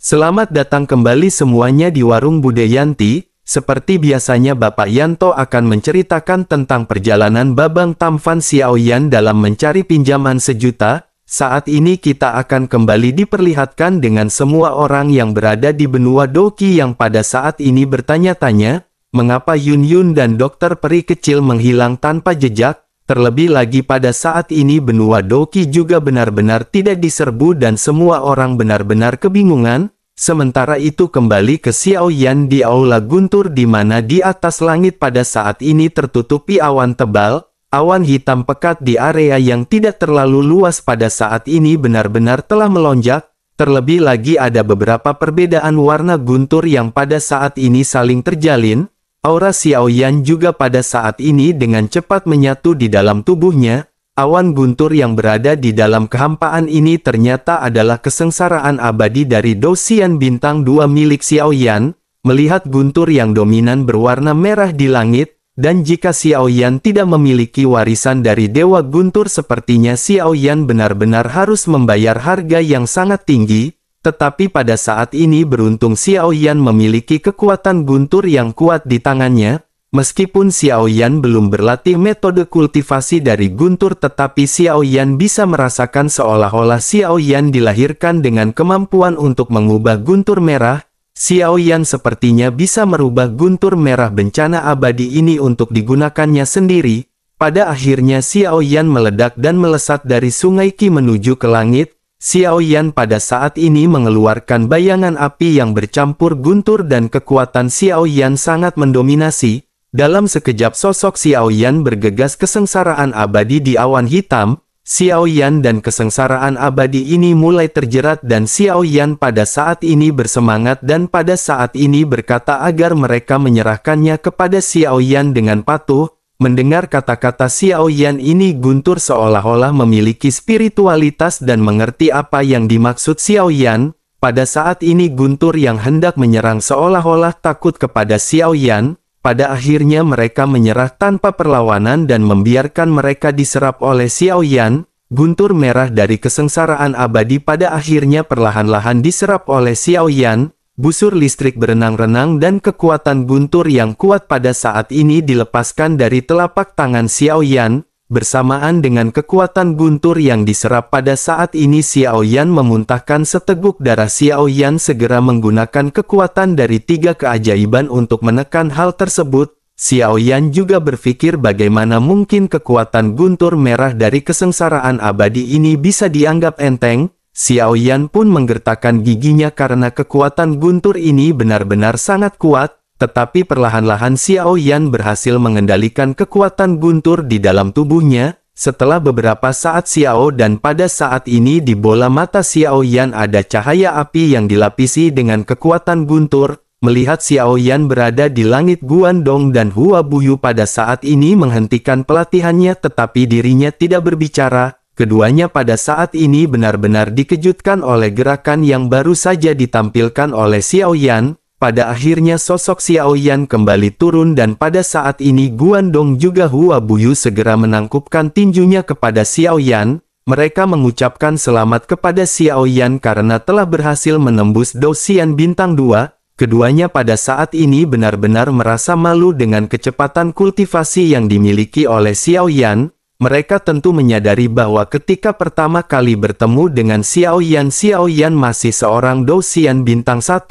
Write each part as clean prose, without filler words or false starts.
Selamat datang kembali semuanya di Warung Bude Yanti. Seperti biasanya Bapak Yanto akan menceritakan tentang perjalanan Babang Tampan Xiaoyan dalam mencari pinjaman sejuta. Saat ini kita akan kembali diperlihatkan dengan semua orang yang berada di benua Doki yang pada saat ini bertanya-tanya, mengapa Yun Yun dan Dokter Peri kecil menghilang tanpa jejak. Terlebih lagi pada saat ini benua Doki juga benar-benar tidak diserbu dan semua orang benar-benar kebingungan. Sementara itu kembali ke Xiaoyan di Aula Guntur di mana di atas langit pada saat ini tertutupi awan tebal, awan hitam pekat di area yang tidak terlalu luas pada saat ini benar-benar telah melonjak. Terlebih lagi ada beberapa perbedaan warna guntur yang pada saat ini saling terjalin. Aura Xiaoyan juga pada saat ini dengan cepat menyatu di dalam tubuhnya. Awan guntur yang berada di dalam kehampaan ini ternyata adalah kesengsaraan abadi dari Dosian Bintang 2 milik Xiaoyan. Melihat guntur yang dominan berwarna merah di langit, dan jika Xiaoyan tidak memiliki warisan dari Dewa Guntur sepertinya Xiaoyan benar-benar harus membayar harga yang sangat tinggi. Tetapi pada saat ini beruntung Xiaoyan memiliki kekuatan guntur yang kuat di tangannya. Meskipun Xiaoyan belum berlatih metode kultivasi dari guntur tetapi Xiaoyan bisa merasakan seolah-olah Xiaoyan dilahirkan dengan kemampuan untuk mengubah guntur merah. Xiaoyan sepertinya bisa merubah guntur merah bencana abadi ini untuk digunakannya sendiri. Pada akhirnya Xiaoyan meledak dan melesat dari sungai Qi menuju ke langit. Xiaoyan pada saat ini mengeluarkan bayangan api yang bercampur guntur dan kekuatan Xiaoyan sangat mendominasi. Dalam sekejap sosok Xiaoyan bergegas kesengsaraan abadi di awan hitam. Xiaoyan dan kesengsaraan abadi ini mulai terjerat dan Xiaoyan pada saat ini bersemangat dan pada saat ini berkata agar mereka menyerahkannya kepada Xiaoyan dengan patuh. Mendengar kata-kata Xiaoyan ini guntur seolah-olah memiliki spiritualitas dan mengerti apa yang dimaksud Xiaoyan. Pada saat ini guntur yang hendak menyerang seolah-olah takut kepada Xiaoyan. Pada akhirnya mereka menyerah tanpa perlawanan dan membiarkan mereka diserap oleh Xiaoyan. Guntur merah dari kesengsaraan abadi pada akhirnya perlahan-lahan diserap oleh Xiaoyan. Busur listrik berenang-renang dan kekuatan guntur yang kuat pada saat ini dilepaskan dari telapak tangan Xiaoyan. Bersamaan dengan kekuatan guntur yang diserap pada saat ini Xiaoyan memuntahkan seteguk darah. Xiaoyan segera menggunakan kekuatan dari 3 keajaiban untuk menekan hal tersebut. Xiaoyan juga berpikir bagaimana mungkin kekuatan guntur merah dari kesengsaraan abadi ini bisa dianggap enteng. Xiaoyan pun menggertakkan giginya karena kekuatan guntur ini benar-benar sangat kuat. Tetapi perlahan-lahan Xiaoyan berhasil mengendalikan kekuatan guntur di dalam tubuhnya. Setelah beberapa saat dan pada saat ini di bola mata Xiaoyan ada cahaya api yang dilapisi dengan kekuatan guntur. Melihat Xiaoyan berada di langit Guandong dan Hua Buyu pada saat ini menghentikan pelatihannya tetapi dirinya tidak berbicara. Keduanya pada saat ini benar-benar dikejutkan oleh gerakan yang baru saja ditampilkan oleh Xiaoyan. Pada akhirnya sosok Xiaoyan kembali turun dan pada saat ini Guandong juga Hua Buyu segera menangkupkan tinjunya kepada Xiaoyan. Mereka mengucapkan selamat kepada Xiaoyan karena telah berhasil menembus Dosian Bintang 2. Keduanya pada saat ini benar-benar merasa malu dengan kecepatan kultivasi yang dimiliki oleh Xiaoyan. Mereka tentu menyadari bahwa ketika pertama kali bertemu dengan Xiaoyan masih seorang Dosian Bintang 1.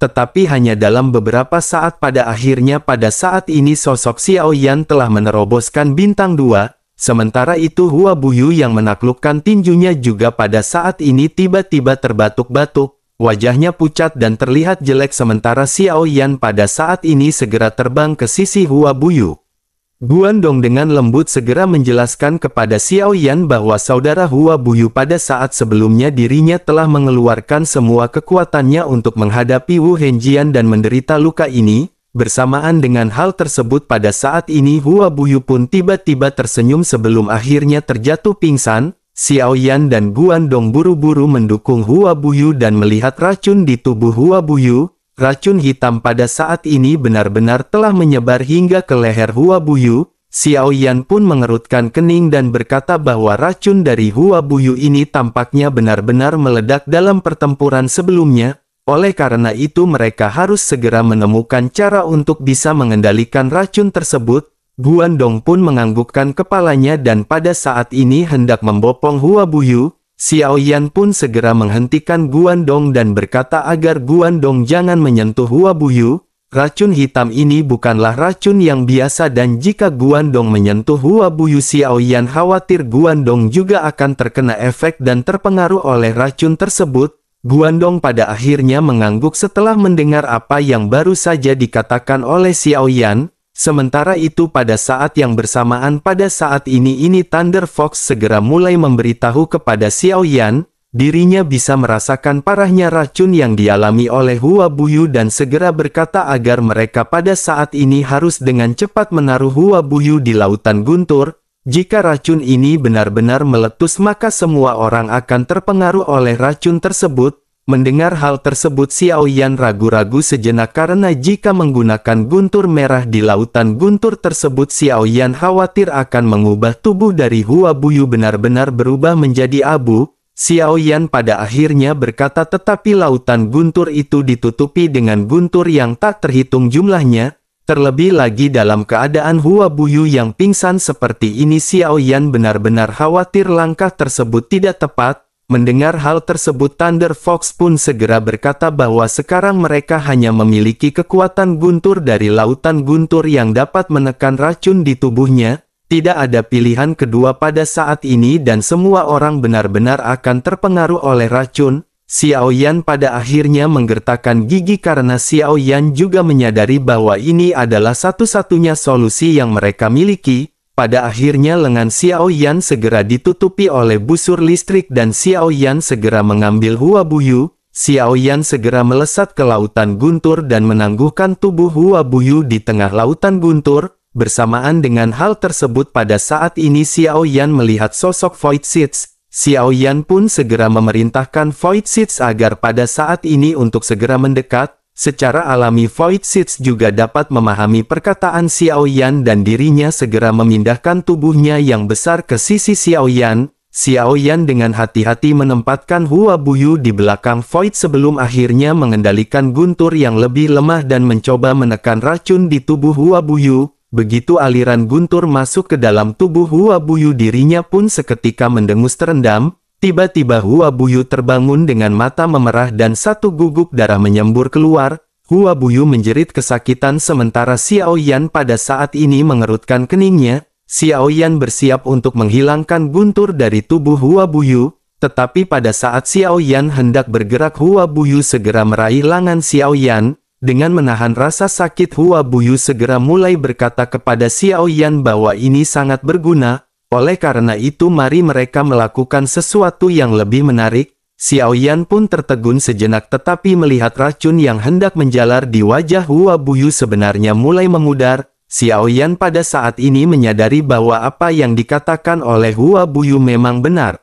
Tetapi hanya dalam beberapa saat pada akhirnya pada saat ini sosok Xiaoyan telah meneroboskan bintang 2. Sementara itu Hua Buyu yang menaklukkan tinjunya juga pada saat ini tiba-tiba terbatuk-batuk. Wajahnya pucat dan terlihat jelek sementara Xiaoyan pada saat ini segera terbang ke sisi Hua Buyu. Guandong dengan lembut segera menjelaskan kepada Xiaoyan bahwa saudara Hua Buyu pada saat sebelumnya dirinya telah mengeluarkan semua kekuatannya untuk menghadapi Wu Henjian dan menderita luka ini. Bersamaan dengan hal tersebut pada saat ini Hua Buyu pun tiba-tiba tersenyum sebelum akhirnya terjatuh pingsan. Xiaoyan dan Guandong buru-buru mendukung Hua Buyu dan melihat racun di tubuh Hua Buyu. Racun hitam pada saat ini benar-benar telah menyebar hingga ke leher Hua Buyu. Xiaoyan pun mengerutkan kening dan berkata bahwa racun dari Hua Buyu ini tampaknya benar-benar meledak dalam pertempuran sebelumnya. Oleh karena itu mereka harus segera menemukan cara untuk bisa mengendalikan racun tersebut. Guandong pun menganggukkan kepalanya dan pada saat ini hendak membopong Hua Buyu. Xiao Yan pun segera menghentikan Guandong dan berkata agar Guandong jangan menyentuh Hua Buyu. Racun hitam ini bukanlah racun yang biasa dan jika Guandong menyentuh Hua Buyu, Xiao Yan khawatir Guandong juga akan terkena efek dan terpengaruh oleh racun tersebut. Guandong pada akhirnya mengangguk setelah mendengar apa yang baru saja dikatakan oleh Xiao Yan. Sementara itu pada saat yang bersamaan pada saat ini Thunder Fox segera mulai memberitahu kepada Xiao Yan, dirinya bisa merasakan parahnya racun yang dialami oleh Hua Buyu dan segera berkata agar mereka pada saat ini harus dengan cepat menaruh Hua Buyu di lautan guntur. Jika racun ini benar-benar meletus maka semua orang akan terpengaruh oleh racun tersebut. Mendengar hal tersebut Xiao Yan ragu-ragu sejenak karena jika menggunakan guntur merah di lautan guntur tersebut Xiao Yan khawatir akan mengubah tubuh dari Hua Buyu benar-benar berubah menjadi abu. Xiao Yan pada akhirnya berkata tetapi lautan guntur itu ditutupi dengan guntur yang tak terhitung jumlahnya. Terlebih lagi dalam keadaan Hua Buyu yang pingsan seperti ini Xiao Yan benar-benar khawatir langkah tersebut tidak tepat. Mendengar hal tersebut Thunder Fox pun segera berkata bahwa sekarang mereka hanya memiliki kekuatan guntur dari lautan guntur yang dapat menekan racun di tubuhnya. Tidak ada pilihan kedua pada saat ini dan semua orang benar-benar akan terpengaruh oleh racun. Xiao Yan pada akhirnya menggertakkan gigi karena Xiao Yan juga menyadari bahwa ini adalah satu-satunya solusi yang mereka miliki. Pada akhirnya lengan Xiao Yan segera ditutupi oleh busur listrik dan Xiao Yan segera mengambil Hua Buyu. Xiao Yan segera melesat ke lautan guntur dan menangguhkan tubuh Hua Buyu di tengah lautan guntur. Bersamaan dengan hal tersebut pada saat ini Xiao Yan melihat sosok Void Seeds. Xiao Yan pun segera memerintahkan Void Seeds agar pada saat ini untuk segera mendekat. Secara alami Void Seeds juga dapat memahami perkataan Xiao Yan dan dirinya segera memindahkan tubuhnya yang besar ke sisi Xiao Yan. Xiao Yan dengan hati-hati menempatkan Hua Buyu di belakang Void sebelum akhirnya mengendalikan guntur yang lebih lemah dan mencoba menekan racun di tubuh Hua Buyu. Begitu aliran guntur masuk ke dalam tubuh Hua Buyu dirinya pun seketika mendengus terendam. Tiba-tiba Hua Buyu terbangun dengan mata memerah dan satu guguk darah menyembur keluar. Hua Buyu menjerit kesakitan sementara Xiao Yan pada saat ini mengerutkan keningnya. Xiao Yan bersiap untuk menghilangkan guntur dari tubuh Hua Buyu. Tetapi pada saat Xiao Yan hendak bergerak Hua Buyu segera meraih lengan Xiao Yan. Dengan menahan rasa sakit Hua Buyu segera mulai berkata kepada Xiao Yan bahwa ini sangat berguna. Oleh karena itu mari mereka melakukan sesuatu yang lebih menarik. Xiao Yan pun tertegun sejenak tetapi melihat racun yang hendak menjalar di wajah Hua Buyu sebenarnya mulai memudar. Xiao Yan pada saat ini menyadari bahwa apa yang dikatakan oleh Hua Buyu memang benar.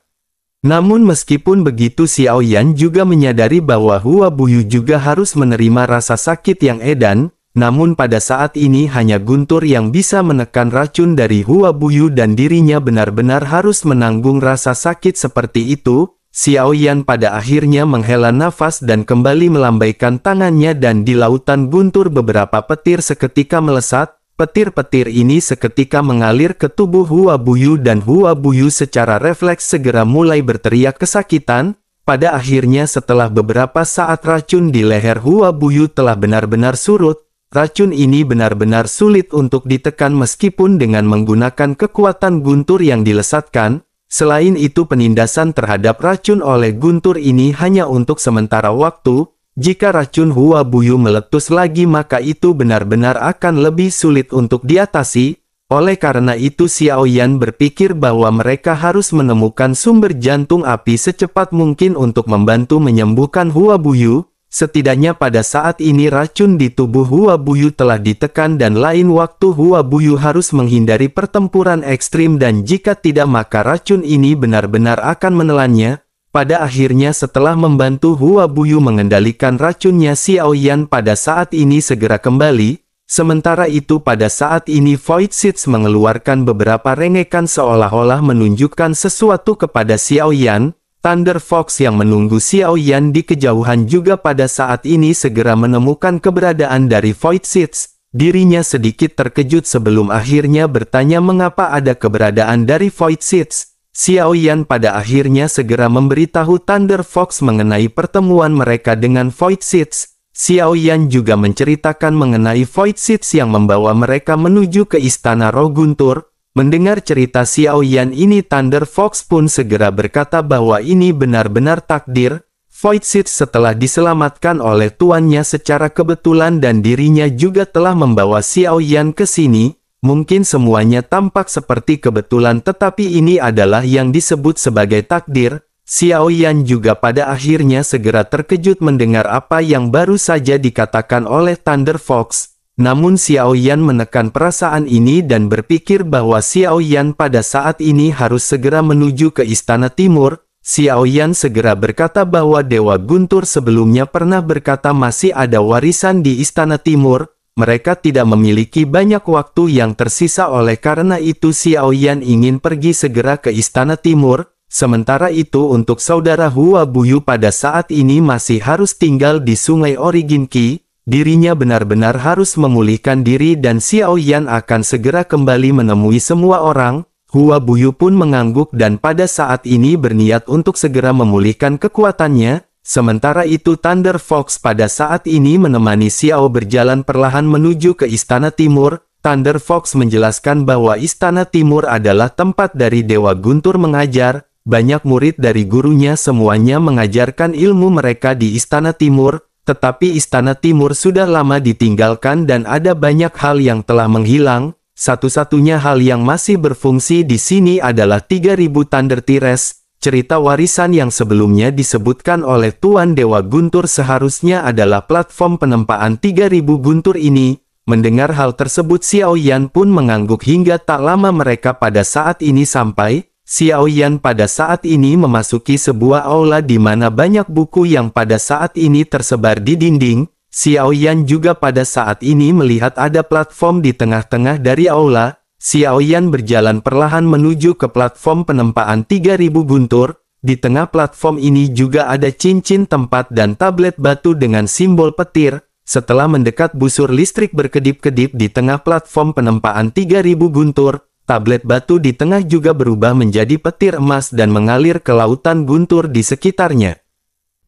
Namun meskipun begitu Xiao Yan juga menyadari bahwa Hua Buyu juga harus menerima rasa sakit yang edan. Namun pada saat ini hanya guntur yang bisa menekan racun dari Hua Buyu dan dirinya benar-benar harus menanggung rasa sakit seperti itu. Xiao Yan pada akhirnya menghela nafas dan kembali melambaikan tangannya dan di lautan guntur beberapa petir seketika melesat. Petir-petir ini seketika mengalir ke tubuh Hua Buyu dan Hua Buyu secara refleks segera mulai berteriak kesakitan. Pada akhirnya setelah beberapa saat racun di leher Hua Buyu telah benar-benar surut. Racun ini benar-benar sulit untuk ditekan meskipun dengan menggunakan kekuatan guntur yang dilesatkan. Selain itu penindasan terhadap racun oleh guntur ini hanya untuk sementara waktu. Jika racun Hua Buyu meletus lagi maka itu benar-benar akan lebih sulit untuk diatasi. Oleh karena itu Xiao Yan berpikir bahwa mereka harus menemukan sumber jantung api secepat mungkin untuk membantu menyembuhkan Hua Buyu. Setidaknya pada saat ini racun di tubuh Hua Buyu telah ditekan dan lain waktu Hua Buyu harus menghindari pertempuran ekstrim dan jika tidak maka racun ini benar-benar akan menelannya. Pada akhirnya setelah membantu Hua Buyu mengendalikan racunnya Xiao Yan pada saat ini segera kembali. Sementara itu pada saat ini Void Seeds mengeluarkan beberapa rengekan seolah-olah menunjukkan sesuatu kepada Xiao Yan. Thunder Fox yang menunggu Xiao Yan di kejauhan juga pada saat ini segera menemukan keberadaan dari Void Seeds. Dirinya sedikit terkejut sebelum akhirnya bertanya mengapa ada keberadaan dari Void Seeds. Xiao Yan pada akhirnya segera memberitahu Thunder Fox mengenai pertemuan mereka dengan Void Seeds. Xiao Yan juga menceritakan mengenai Void Seeds yang membawa mereka menuju ke Istana Roh Guntur. Mendengar cerita Xiao Yan ini, Thunder Fox pun segera berkata bahwa ini benar-benar takdir. Void Seeds setelah diselamatkan oleh tuannya secara kebetulan dan dirinya juga telah membawa Xiao Yan ke sini. Mungkin semuanya tampak seperti kebetulan, tetapi ini adalah yang disebut sebagai takdir. Xiao Yan juga pada akhirnya segera terkejut mendengar apa yang baru saja dikatakan oleh Thunder Fox. Namun Xiao Yan menekan perasaan ini dan berpikir bahwa Xiao Yan pada saat ini harus segera menuju ke Istana Timur. Xiao Yan segera berkata bahwa Dewa Guntur sebelumnya pernah berkata masih ada warisan di Istana Timur. Mereka tidak memiliki banyak waktu yang tersisa, oleh karena itu Xiao Yan ingin pergi segera ke Istana Timur. Sementara itu untuk saudara Hua Buyu pada saat ini masih harus tinggal di Sungai Origin Qi. Dirinya benar-benar harus memulihkan diri dan Xiao Yan akan segera kembali menemui semua orang. Hua Buyu pun mengangguk dan pada saat ini berniat untuk segera memulihkan kekuatannya. Sementara itu Thunder Fox pada saat ini menemani Xiao berjalan perlahan menuju ke Istana Timur. Thunder Fox menjelaskan bahwa Istana Timur adalah tempat dari Dewa Guntur mengajar. Banyak murid dari gurunya semuanya mengajarkan ilmu mereka di Istana Timur. Tetapi Istana Timur sudah lama ditinggalkan dan ada banyak hal yang telah menghilang. Satu-satunya hal yang masih berfungsi di sini adalah 3000 Thunder Tires. Cerita warisan yang sebelumnya disebutkan oleh Tuan Dewa Guntur seharusnya adalah platform penempaan 3000 Guntur ini. Mendengar hal tersebut Xiao Yan pun mengangguk hingga tak lama mereka pada saat ini sampai. Xiao Yan pada saat ini memasuki sebuah aula di mana banyak buku yang pada saat ini tersebar di dinding. Xiao Yan juga pada saat ini melihat ada platform di tengah-tengah dari aula. Xiao Yan berjalan perlahan menuju ke platform penempaan 3000 Guntur. Di tengah platform ini juga ada cincin tempat dan tablet batu dengan simbol petir. Setelah mendekat busur listrik berkedip-kedip di tengah platform penempaan 3000 Guntur. Tablet batu di tengah juga berubah menjadi petir emas dan mengalir ke lautan guntur di sekitarnya.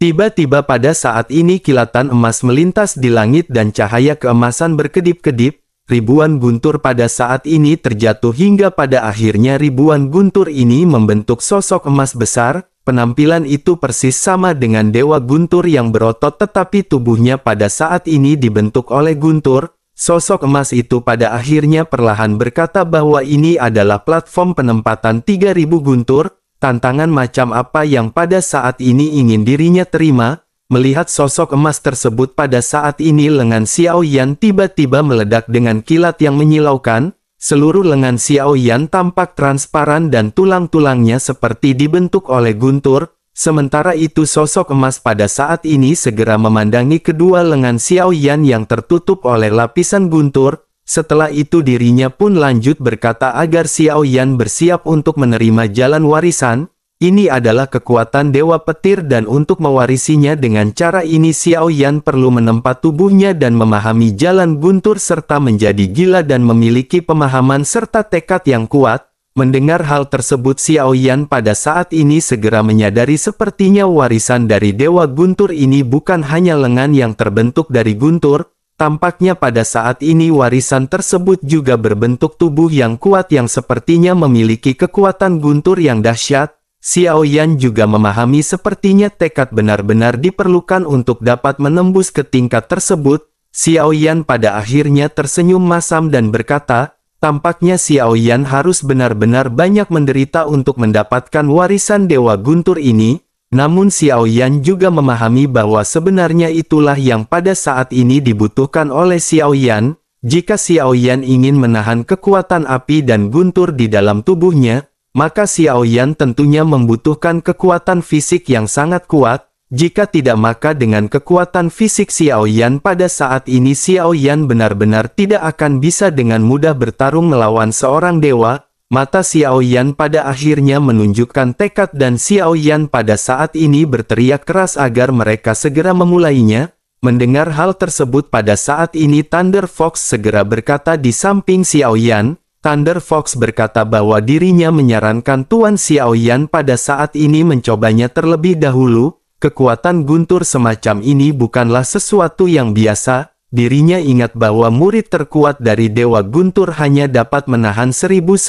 Tiba-tiba pada saat ini kilatan emas melintas di langit dan cahaya keemasan berkedip-kedip. Ribuan guntur pada saat ini terjatuh hingga pada akhirnya ribuan guntur ini membentuk sosok emas besar. Penampilan itu persis sama dengan Dewa Guntur yang berotot, tetapi tubuhnya pada saat ini dibentuk oleh guntur. Sosok emas itu pada akhirnya perlahan berkata bahwa ini adalah platform penempatan 3000 Guntur. Tantangan macam apa yang pada saat ini ingin dirinya terima? Melihat sosok emas tersebut pada saat ini lengan Xiao Yan tiba-tiba meledak dengan kilat yang menyilaukan. Seluruh lengan Xiao Yan tampak transparan dan tulang-tulangnya seperti dibentuk oleh guntur. Sementara itu sosok emas pada saat ini segera memandangi kedua lengan Xiao Yan yang tertutup oleh lapisan guntur. Setelah itu dirinya pun lanjut berkata agar Xiao Yan bersiap untuk menerima jalan warisan. Ini adalah kekuatan Dewa Petir dan untuk mewarisinya dengan cara ini Xiao Yan perlu menempa tubuhnya dan memahami jalan guntur serta menjadi gila dan memiliki pemahaman serta tekad yang kuat. Mendengar hal tersebut Xiao Yan pada saat ini segera menyadari sepertinya warisan dari Dewa Guntur ini bukan hanya lengan yang terbentuk dari guntur. Tampaknya pada saat ini warisan tersebut juga berbentuk tubuh yang kuat yang sepertinya memiliki kekuatan guntur yang dahsyat. Xiao Yan juga memahami sepertinya tekad benar-benar diperlukan untuk dapat menembus ke tingkat tersebut. Xiao Yan pada akhirnya tersenyum masam dan berkata, tampaknya Xiao Yan harus benar-benar banyak menderita untuk mendapatkan warisan Dewa Guntur ini. Namun Xiao Yan juga memahami bahwa sebenarnya itulah yang pada saat ini dibutuhkan oleh Xiao Yan. Jika Xiao Yan ingin menahan kekuatan api dan guntur di dalam tubuhnya, maka Xiao Yan tentunya membutuhkan kekuatan fisik yang sangat kuat. Jika tidak maka dengan kekuatan fisik Xiao Yan pada saat ini Xiao Yan benar-benar tidak akan bisa dengan mudah bertarung melawan seorang dewa. Mata Xiao Yan pada akhirnya menunjukkan tekad dan Xiao Yan pada saat ini berteriak keras agar mereka segera memulainya. Mendengar hal tersebut pada saat ini Thunder Fox segera berkata di samping Xiao Yan. Thunder Fox berkata bahwa dirinya menyarankan Tuan Xiao Yan pada saat ini mencobanya terlebih dahulu. Kekuatan guntur semacam ini bukanlah sesuatu yang biasa. Dirinya ingat bahwa murid terkuat dari Dewa Guntur hanya dapat menahan 1.900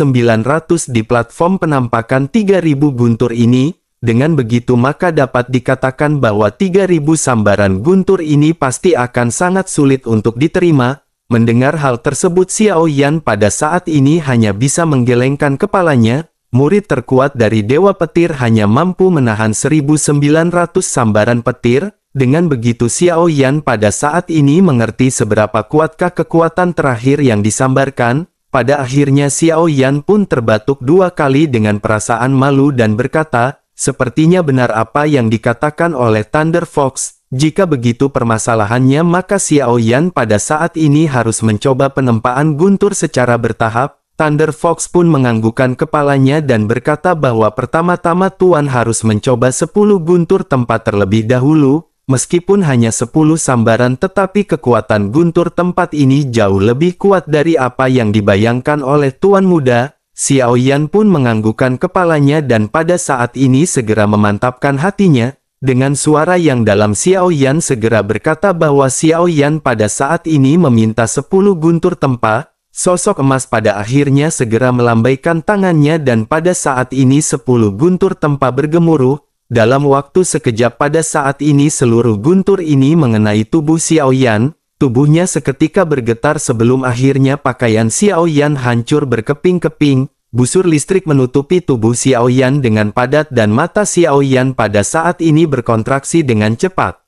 di platform penampakan 3.000 guntur ini. Dengan begitu maka dapat dikatakan bahwa 3.000 sambaran guntur ini pasti akan sangat sulit untuk diterima. Mendengar hal tersebut Xiao Yan pada saat ini hanya bisa menggelengkan kepalanya. Murid terkuat dari Dewa Petir hanya mampu menahan 1.900 sambaran petir. Dengan begitu Xiao Yan pada saat ini mengerti seberapa kuatkah kekuatan terakhir yang disambarkan. Pada akhirnya Xiao Yan pun terbatuk 2 kali dengan perasaan malu dan berkata, sepertinya benar apa yang dikatakan oleh Thunder Fox. Jika begitu permasalahannya maka Xiao Yan pada saat ini harus mencoba penempaan guntur secara bertahap. Thunder Fox pun menganggukkan kepalanya dan berkata bahwa pertama-tama Tuan harus mencoba 10 guntur tempat terlebih dahulu. Meskipun hanya 10 sambaran tetapi kekuatan guntur tempat ini jauh lebih kuat dari apa yang dibayangkan oleh Tuan Muda. Xiao Yan pun menganggukkan kepalanya dan pada saat ini segera memantapkan hatinya. Dengan suara yang dalam Xiao Yan segera berkata bahwa Xiao Yan pada saat ini meminta 10 guntur tempa. Sosok emas pada akhirnya segera melambaikan tangannya dan pada saat ini 10 guntur tempa bergemuruh. Dalam waktu sekejap pada saat ini seluruh guntur ini mengenai tubuh Xiao Yan. Tubuhnya seketika bergetar sebelum akhirnya pakaian Xiao Yan hancur berkeping-keping. Busur listrik menutupi tubuh Xiao Yan dengan padat dan mata Xiao Yan pada saat ini berkontraksi dengan cepat.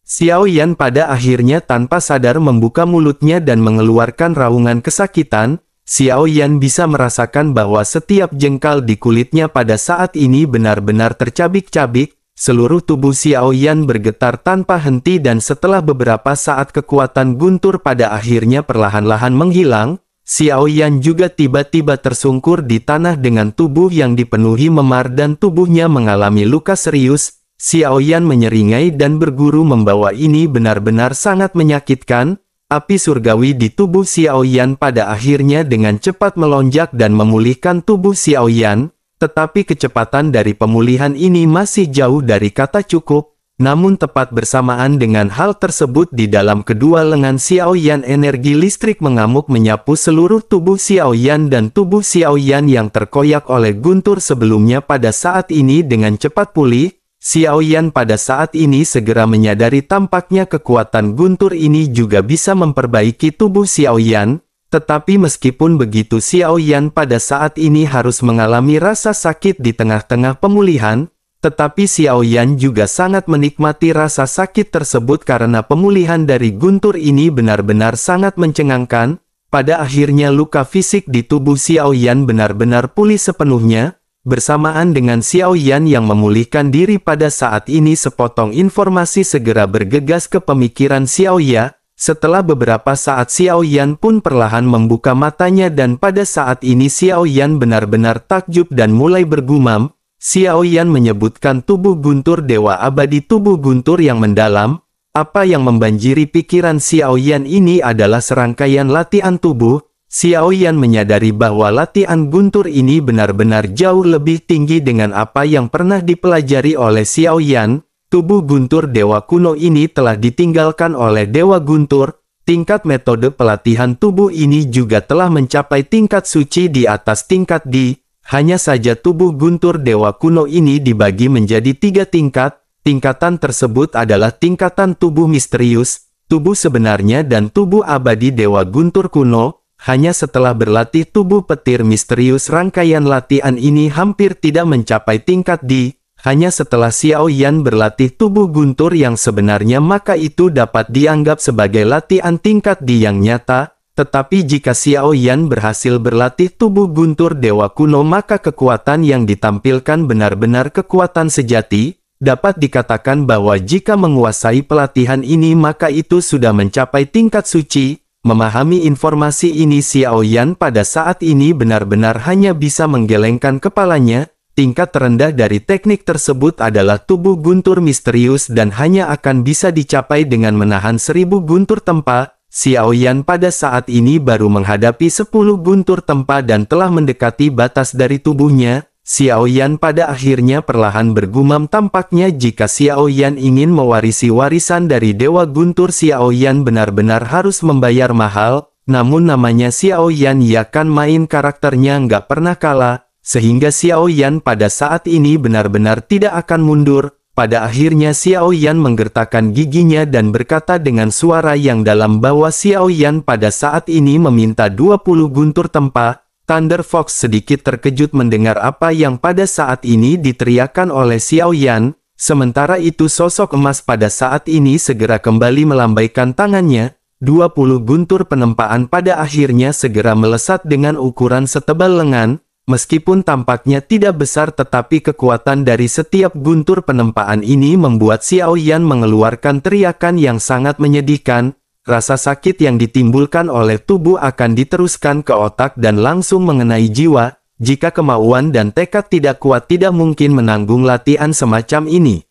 Xiao Yan pada akhirnya tanpa sadar membuka mulutnya dan mengeluarkan raungan kesakitan. Xiao Yan bisa merasakan bahwa setiap jengkal di kulitnya pada saat ini benar-benar tercabik-cabik. Seluruh tubuh Xiao Yan bergetar tanpa henti dan setelah beberapa saat kekuatan guntur pada akhirnya perlahan-lahan menghilang. Xiao Yan juga tiba-tiba tersungkur di tanah dengan tubuh yang dipenuhi memar dan tubuhnya mengalami luka serius. Xiao Yan menyeringai dan berguru membawa ini benar-benar sangat menyakitkan. Api surgawi di tubuh Xiao Yan pada akhirnya dengan cepat melonjak dan memulihkan tubuh Xiao Yan, tetapi kecepatan dari pemulihan ini masih jauh dari kata cukup. Namun tepat bersamaan dengan hal tersebut di dalam kedua lengan Xiao Yan energi listrik mengamuk menyapu seluruh tubuh Xiao Yan dan tubuh Xiao Yan yang terkoyak oleh guntur sebelumnya pada saat ini dengan cepat pulih. Xiao Yan pada saat ini segera menyadari tampaknya kekuatan guntur ini juga bisa memperbaiki tubuh Xiao Yan. Tetapi meskipun begitu Xiao Yan pada saat ini harus mengalami rasa sakit di tengah-tengah pemulihan. Tetapi Xiao Yan juga sangat menikmati rasa sakit tersebut karena pemulihan dari guntur ini benar-benar sangat mencengangkan. Pada akhirnya luka fisik di tubuh Xiao Yan benar-benar pulih sepenuhnya. Bersamaan dengan Xiao Yan yang memulihkan diri pada saat ini sepotong informasi segera bergegas ke pemikiran Xiao Ya. Setelah beberapa saat Xiao Yan pun perlahan membuka matanya dan pada saat ini Xiao Yan benar-benar takjub dan mulai bergumam. Xiao Yan menyebutkan tubuh guntur Dewa Abadi tubuh guntur yang mendalam. Apa yang membanjiri pikiran Xiao Yan ini adalah serangkaian latihan tubuh. Xiao Yan menyadari bahwa latihan guntur ini benar-benar jauh lebih tinggi dengan apa yang pernah dipelajari oleh Xiao Yan. Tubuh guntur Dewa kuno ini telah ditinggalkan oleh Dewa Guntur. Tingkat metode pelatihan tubuh ini juga telah mencapai tingkat suci di atas tingkat di. Hanya saja tubuh guntur Dewa kuno ini dibagi menjadi 3 tingkat. Tingkatan tersebut adalah tingkatan tubuh misterius, tubuh sebenarnya dan tubuh abadi Dewa Guntur kuno. Hanya setelah berlatih tubuh petir misterius rangkaian latihan ini hampir tidak mencapai tingkat di. Hanya setelah Xiao Yan berlatih tubuh guntur yang sebenarnya maka itu dapat dianggap sebagai latihan tingkat di yang nyata. Tetapi jika Xiao Yan berhasil berlatih tubuh guntur Dewa kuno maka kekuatan yang ditampilkan benar-benar kekuatan sejati. Dapat dikatakan bahwa jika menguasai pelatihan ini maka itu sudah mencapai tingkat suci. Memahami informasi ini, Xiao Yan pada saat ini benar-benar hanya bisa menggelengkan kepalanya. Tingkat terendah dari teknik tersebut adalah tubuh guntur misterius dan hanya akan bisa dicapai dengan menahan 1000 guntur tempa. Xiao Yan pada saat ini baru menghadapi 10 guntur tempa dan telah mendekati batas dari tubuhnya. Xiao Yan pada akhirnya perlahan bergumam, tampaknya jika Xiao Yan ingin mewarisi warisan dari Dewa Guntur, Xiao Yan benar-benar harus membayar mahal. Namun namanya Xiao Yan, ya kan main karakternya nggak pernah kalah. Sehingga Xiao Yan pada saat ini benar-benar tidak akan mundur. Pada akhirnya Xiao Yan menggertakkan giginya dan berkata dengan suara yang dalam bahwa Xiao Yan pada saat ini meminta 20 guntur tempa. Thunder Fox sedikit terkejut mendengar apa yang pada saat ini diteriakkan oleh Xiao Yan. Sementara itu sosok emas pada saat ini segera kembali melambaikan tangannya. 20 guntur penempaan pada akhirnya segera melesat dengan ukuran setebal lengan. Meskipun tampaknya tidak besar, tetapi kekuatan dari setiap guntur penempaan ini membuat Xiao Yan mengeluarkan teriakan yang sangat menyedihkan. Rasa sakit yang ditimbulkan oleh tubuh akan diteruskan ke otak dan langsung mengenai jiwa. Jika kemauan dan tekad tidak kuat, tidak mungkin menanggung latihan semacam ini.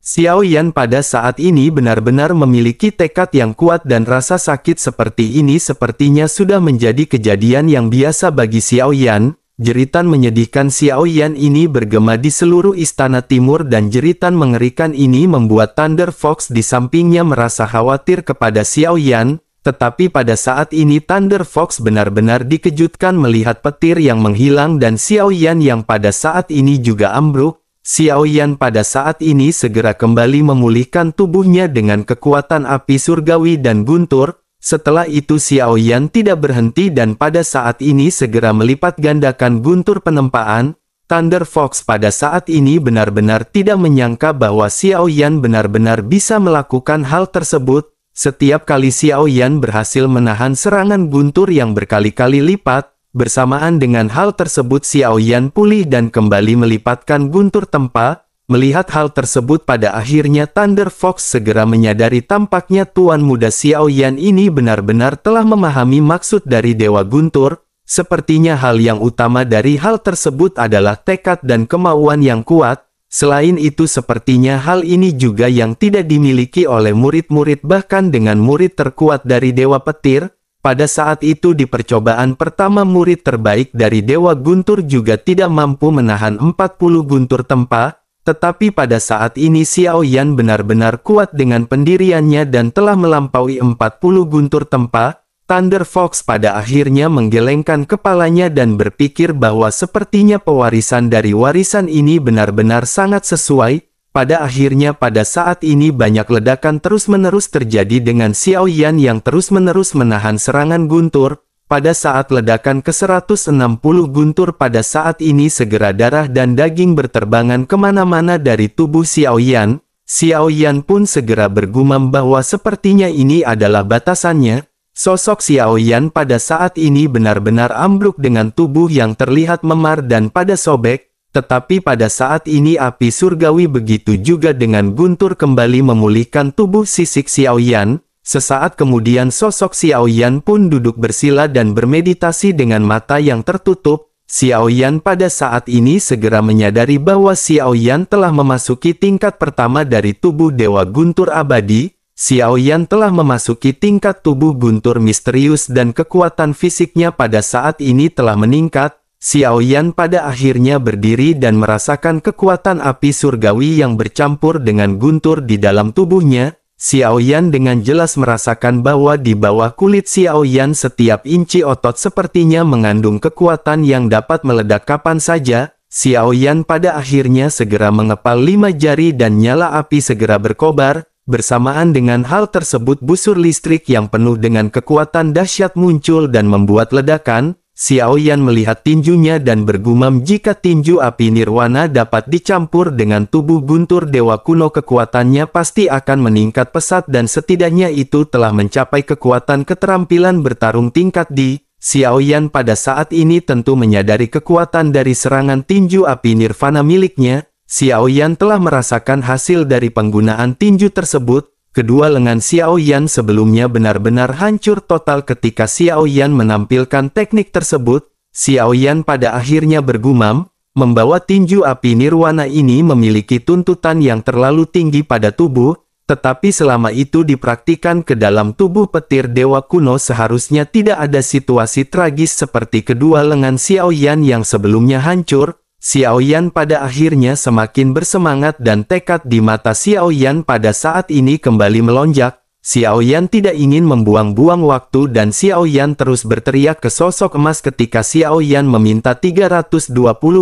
Xiao Yan pada saat ini benar-benar memiliki tekad yang kuat dan rasa sakit seperti ini sepertinya sudah menjadi kejadian yang biasa bagi Xiao Yan. Jeritan menyedihkan Xiao Yan ini bergema di seluruh istana timur dan jeritan mengerikan ini membuat Thunder Fox di sampingnya merasa khawatir kepada Xiao Yan. Tetapi pada saat ini Thunder Fox benar-benar dikejutkan melihat petir yang menghilang dan Xiao Yan yang pada saat ini juga ambruk. Xiao Yan pada saat ini segera kembali memulihkan tubuhnya dengan kekuatan api surgawi dan guntur. Setelah itu Xiao Yan tidak berhenti dan pada saat ini segera melipat gandakan guntur penempaan. Thunder Fox pada saat ini benar-benar tidak menyangka bahwa Xiao Yan benar-benar bisa melakukan hal tersebut. Setiap kali Xiao Yan berhasil menahan serangan guntur yang berkali-kali lipat, bersamaan dengan hal tersebut Xiao Yan pulih dan kembali melipatkan guntur tempa. Melihat hal tersebut pada akhirnya Thunder Fox segera menyadari tampaknya tuan muda Xiao Yan ini benar-benar telah memahami maksud dari Dewa Guntur. Sepertinya hal yang utama dari hal tersebut adalah tekad dan kemauan yang kuat. Selain itu sepertinya hal ini juga yang tidak dimiliki oleh murid-murid bahkan dengan murid terkuat dari Dewa Petir. Pada saat itu di percobaan pertama murid terbaik dari Dewa Guntur juga tidak mampu menahan 40 guntur tempa. Tetapi pada saat ini Xiao Yan benar-benar kuat dengan pendiriannya dan telah melampaui 40 guntur tempa. Thunder Fox pada akhirnya menggelengkan kepalanya dan berpikir bahwa sepertinya pewarisan dari warisan ini benar-benar sangat sesuai. Pada akhirnya pada saat ini banyak ledakan terus-menerus terjadi dengan Xiao Yan yang terus-menerus menahan serangan guntur. Pada saat ledakan ke-160 guntur pada saat ini segera darah dan daging berterbangan kemana-mana dari tubuh Xiao Yan. Xiao Yan pun segera bergumam bahwa sepertinya ini adalah batasannya. Sosok Xiao Yan pada saat ini benar-benar ambruk dengan tubuh yang terlihat memar dan pada sobek. Tetapi pada saat ini api surgawi begitu juga dengan guntur kembali memulihkan tubuh sisik Xiao Yan. Sesaat kemudian sosok Xiao Yan pun duduk bersila dan bermeditasi dengan mata yang tertutup. Xiao Yan pada saat ini segera menyadari bahwa Xiao Yan telah memasuki tingkat pertama dari tubuh Dewa Guntur Abadi. Xiao Yan telah memasuki tingkat tubuh guntur misterius dan kekuatan fisiknya pada saat ini telah meningkat. Xiao Yan pada akhirnya berdiri dan merasakan kekuatan api surgawi yang bercampur dengan guntur di dalam tubuhnya. Xiao Yan dengan jelas merasakan bahwa di bawah kulit Xiao Yan setiap inci otot sepertinya mengandung kekuatan yang dapat meledak kapan saja. Xiao Yan pada akhirnya segera mengepal 5 jari dan nyala api segera berkobar. Bersamaan dengan hal tersebut busur listrik yang penuh dengan kekuatan dahsyat muncul dan membuat ledakan. Xiao Yan melihat tinjunya dan bergumam jika tinju api nirwana dapat dicampur dengan tubuh guntur dewa kuno kekuatannya pasti akan meningkat pesat dan setidaknya itu telah mencapai kekuatan keterampilan bertarung tingkat D. Xiao Yan pada saat ini tentu menyadari kekuatan dari serangan tinju api nirvana miliknya. Xiao Yan telah merasakan hasil dari penggunaan tinju tersebut. kedua lengan Xiao Yan sebelumnya benar-benar hancur total ketika Xiao Yan menampilkan teknik tersebut. Xiao Yan pada akhirnya bergumam, membawa tinju api nirwana ini memiliki tuntutan yang terlalu tinggi pada tubuh, tetapi selama itu dipraktikkan ke dalam tubuh petir dewa kuno seharusnya tidak ada situasi tragis seperti kedua lengan Xiao Yan yang sebelumnya hancur. Xiao Yan pada akhirnya semakin bersemangat dan tekad di mata Xiao Yan pada saat ini kembali melonjak. Xiao Yan tidak ingin membuang-buang waktu dan Xiao Yan terus berteriak ke sosok emas ketika Xiao Yan meminta 320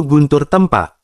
guntur tempa.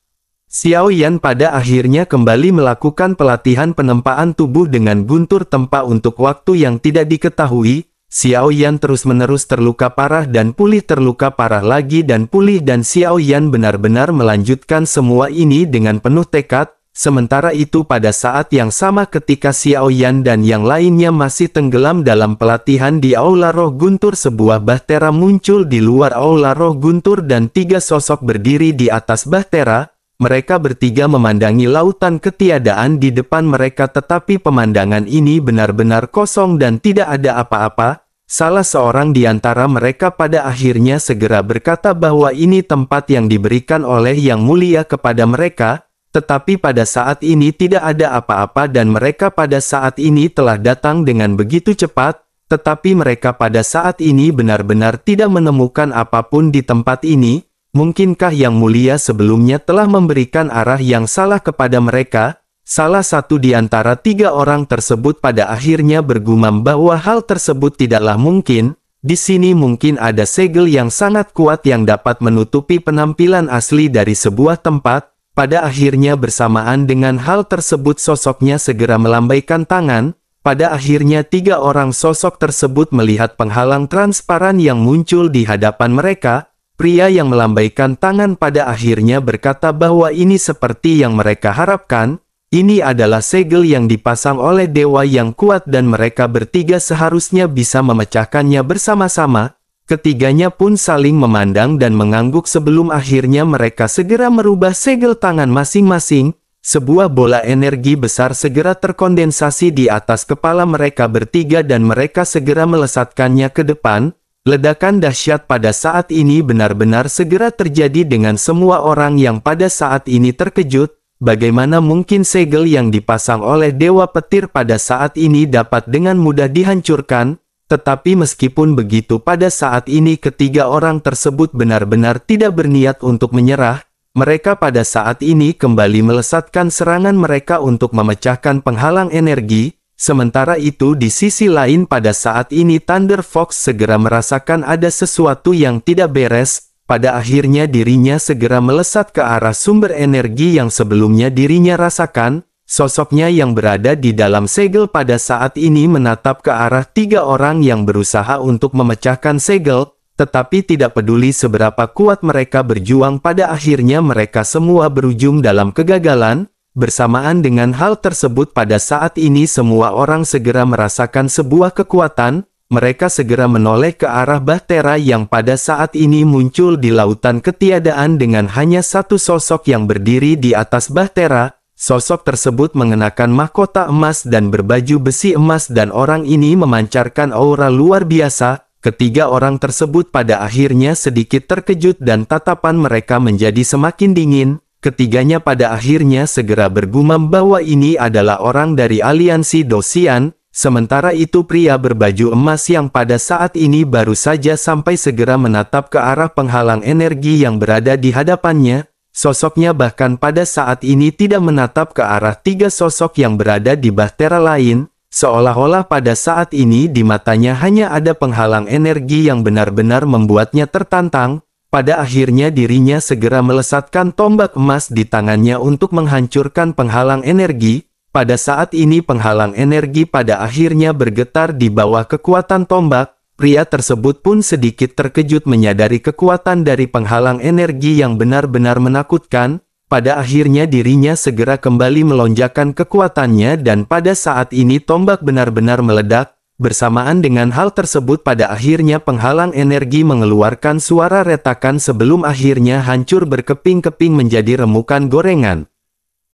Xiao Yan pada akhirnya kembali melakukan pelatihan penempaan tubuh dengan guntur tempa untuk waktu yang tidak diketahui. Xiao Yan terus-menerus terluka parah dan pulih, terluka parah lagi dan pulih, dan Xiao Yan benar-benar melanjutkan semua ini dengan penuh tekad. Sementara itu pada saat yang sama ketika Xiao Yan dan yang lainnya masih tenggelam dalam pelatihan di Aula Roh Guntur, sebuah bahtera muncul di luar Aula Roh Guntur dan 3 sosok berdiri di atas bahtera. Mereka bertiga memandangi lautan ketiadaan di depan mereka, tetapi pemandangan ini benar-benar kosong dan tidak ada apa-apa. Salah seorang di antara mereka pada akhirnya segera berkata bahwa ini tempat yang diberikan oleh Yang Mulia kepada mereka, tetapi pada saat ini tidak ada apa-apa dan mereka pada saat ini telah datang dengan begitu cepat, tetapi mereka pada saat ini benar-benar tidak menemukan apapun di tempat ini. Mungkinkah Yang Mulia sebelumnya telah memberikan arah yang salah kepada mereka? Salah satu di antara 3 orang tersebut pada akhirnya bergumam bahwa hal tersebut tidaklah mungkin. Di sini mungkin ada segel yang sangat kuat yang dapat menutupi penampilan asli dari sebuah tempat. Pada akhirnya bersamaan dengan hal tersebut sosoknya segera melambaikan tangan. Pada akhirnya 3 orang sosok tersebut melihat penghalang transparan yang muncul di hadapan mereka. Pria yang melambaikan tangan pada akhirnya berkata bahwa ini seperti yang mereka harapkan. Ini adalah segel yang dipasang oleh dewa yang kuat dan mereka bertiga seharusnya bisa memecahkannya bersama-sama. Ketiganya pun saling memandang dan mengangguk sebelum akhirnya mereka segera merubah segel tangan masing-masing. Sebuah bola energi besar segera terkondensasi di atas kepala mereka bertiga dan mereka segera melesatkannya ke depan. Ledakan dahsyat pada saat ini benar-benar segera terjadi dengan semua orang yang pada saat ini terkejut. Bagaimana mungkin segel yang dipasang oleh Dewa Petir pada saat ini dapat dengan mudah dihancurkan? Tetapi meskipun begitu pada saat ini ketiga orang tersebut benar-benar tidak berniat untuk menyerah. Mereka pada saat ini kembali melesatkan serangan mereka untuk memecahkan penghalang energi. Sementara itu di sisi lain pada saat ini Thunder Fox segera merasakan ada sesuatu yang tidak beres. Pada akhirnya dirinya segera melesat ke arah sumber energi yang sebelumnya dirinya rasakan. Sosoknya yang berada di dalam segel pada saat ini menatap ke arah 3 orang yang berusaha untuk memecahkan segel. Tetapi tidak peduli seberapa kuat mereka berjuang, pada akhirnya mereka semua berujung dalam kegagalan. Bersamaan dengan hal tersebut pada saat ini semua orang segera merasakan sebuah kekuatan. Mereka segera menoleh ke arah bahtera yang pada saat ini muncul di lautan ketiadaan dengan hanya satu sosok yang berdiri di atas bahtera. Sosok tersebut mengenakan mahkota emas dan berbaju besi emas dan orang ini memancarkan aura luar biasa. Ketiga orang tersebut pada akhirnya sedikit terkejut dan tatapan mereka menjadi semakin dingin. Ketiganya pada akhirnya segera bergumam bahwa ini adalah orang dari aliansi Dosian. Sementara itu pria berbaju emas yang pada saat ini baru saja sampai segera menatap ke arah penghalang energi yang berada di hadapannya. Sosoknya bahkan pada saat ini tidak menatap ke arah 3 sosok yang berada di bahtera lain. Seolah-olah pada saat ini di matanya hanya ada penghalang energi yang benar-benar membuatnya tertantang. Pada akhirnya dirinya segera melesatkan tombak emas di tangannya untuk menghancurkan penghalang energi. Pada saat ini penghalang energi pada akhirnya bergetar di bawah kekuatan tombak. Pria tersebut pun sedikit terkejut menyadari kekuatan dari penghalang energi yang benar-benar menakutkan. Pada akhirnya dirinya segera kembali melonjakkan kekuatannya dan pada saat ini tombak benar-benar meledak. Bersamaan dengan hal tersebut pada akhirnya penghalang energi mengeluarkan suara retakan sebelum akhirnya hancur berkeping-keping menjadi remukan gorengan.